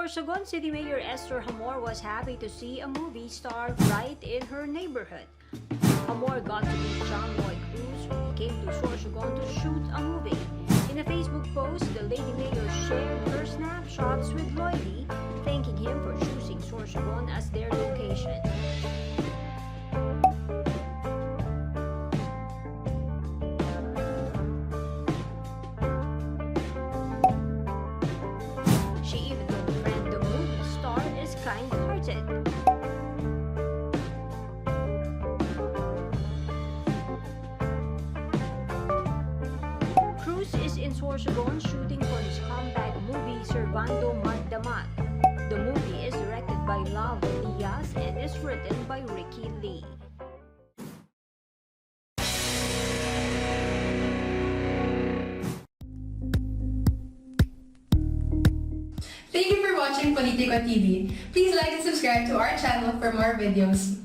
Sorsogon City Mayor Ester Hamor was happy to see a movie star right in her neighborhood. Hamor got to meet John Lloyd Cruz, who came to Sorsogon to shoot a movie. In a Facebook post, the Lady Mayor shared her snapshots with Lloydie, thanking him for choosing Sorsogon as their location. She even told a friend the movie star is kind-hearted. Cruz is in Sorsogon shooting for his comeback movie Servando Magdamag. The movie is directed by Love Diaz and is written by Ricky Lee. Thank you for watching Politico TV. Please like and subscribe to our channel for more videos.